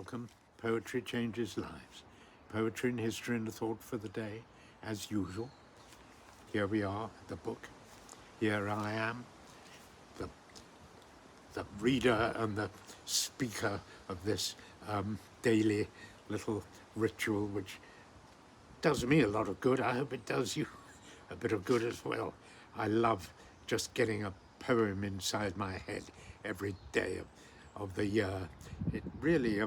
Welcome. Poetry changes lives. Poetry and history and a thought for the day, as usual. Here we are, the book. Here I am, the reader and the speaker of this daily little ritual, which does me a lot of good. I hope it does you a bit of good as well. I love just getting a poem inside my head every day of the year. It really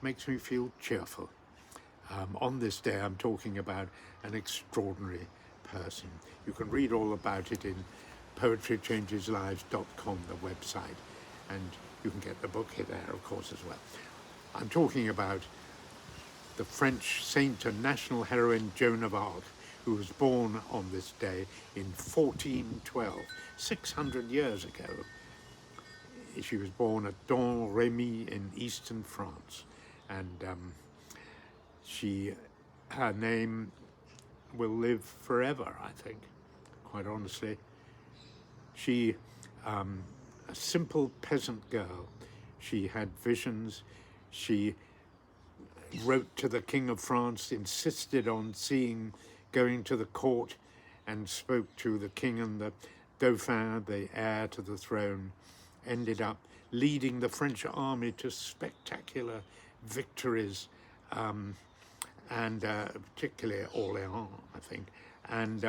makes me feel cheerful. On this day, I'm talking about an extraordinary person. You can read all about it in poetrychangeslives.com, the website, and you can get the book here there, of course, as well. I'm talking about the French saint and national heroine Joan of Arc, who was born on this day in 1412, 600 years ago. She was born at Domrémy in eastern France, and her name will live forever, I think, quite honestly. She, a simple peasant girl, she had visions. She wrote to the King of France, insisted on going to the court, and spoke to the king and the Dauphin, the heir to the throne. Ended up leading the French army to spectacular victories, and particularly Orléans, I think, and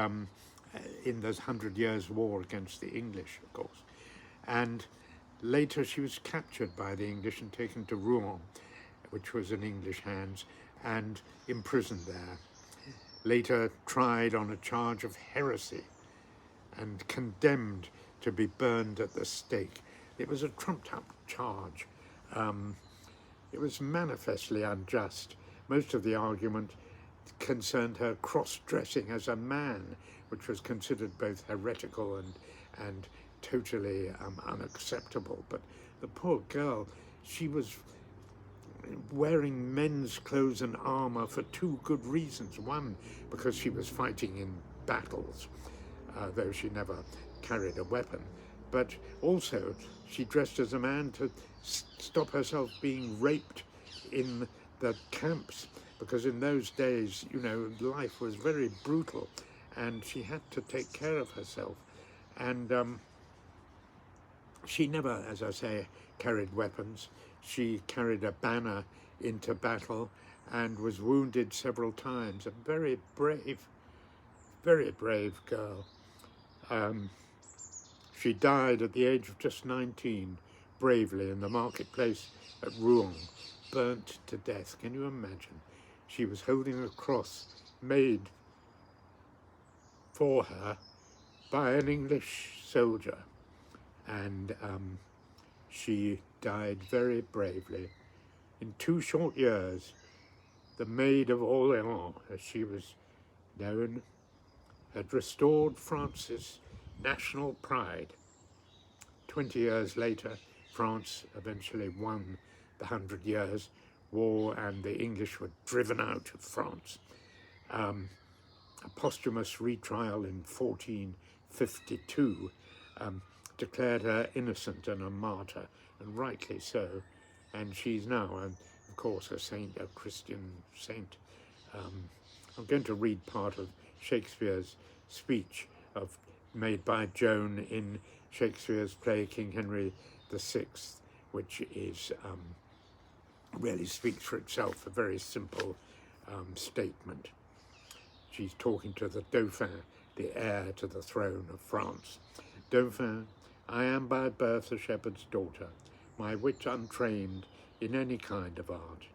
in the 100 Years' War against the English, of course. And later she was captured by the English and taken to Rouen, which was in English hands, and imprisoned there. Later tried on a charge of heresy and condemned to be burned at the stake. It was a trumped-up charge. It was manifestly unjust. Most of the argument concerned her cross-dressing as a man, which was considered both heretical and totally unacceptable. But the poor girl, she was wearing men's clothes and armor for two good reasons. One, because she was fighting in battles, though she never carried a weapon. But also, she dressed as a man to stop herself being raped in the camps, because in those days, you know, life was very brutal, and she had to take care of herself. And she never, as I say, carried weapons. She carried a banner into battle and was wounded several times. A very brave girl. She died at the age of just 19, bravely, in the marketplace at Rouen, burnt to death. Can you imagine? She was holding a cross made for her by an English soldier, and she died very bravely. In 2 short years, the Maid of Orléans, as she was known, had restored France's national pride. 20 years later, France eventually won the 100 Years' War, and the English were driven out of France. A posthumous retrial in 1452 declared her innocent and a martyr, and rightly so. And she's now, of course, a saint, a Christian saint. I'm going to read part of Shakespeare's speech made by Joan in Shakespeare's play King Henry VI, which is really speaks for itself, a very simple statement. She's talking to the Dauphin, the heir to the throne of France. Dauphin, I am by birth a shepherd's daughter, my wit untrained in any kind of art.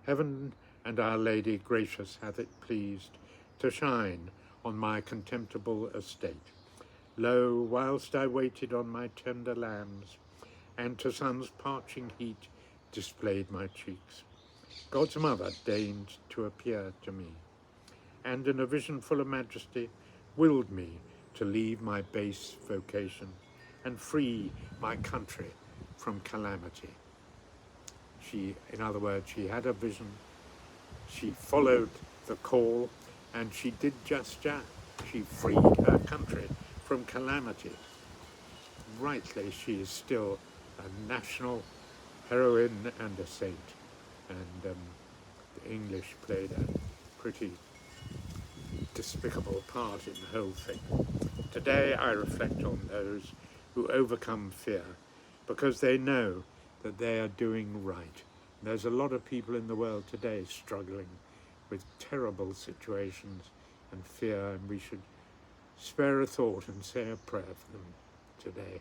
Heaven and Our Lady gracious hath it pleased to shine on my contemptible estate. Lo, whilst I waited on my tender lambs, and to sun's parching heat displayed my cheeks, God's mother deigned to appear to me, and in a vision full of majesty willed me to leave my base vocation and free my country from calamity. In other words, she had a vision, she followed the call, and she did just that. She freed her country from calamity. Rightly, she is still a national heroine and a saint, and the English played a pretty despicable part in the whole thing. Today I reflect on those who overcome fear because they know that they are doing right. There's a lot of people in the world today struggling with terrible situations and fear, and we should spare a thought and say a prayer for them today.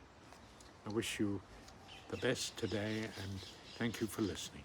I wish you the best today, and thank you for listening.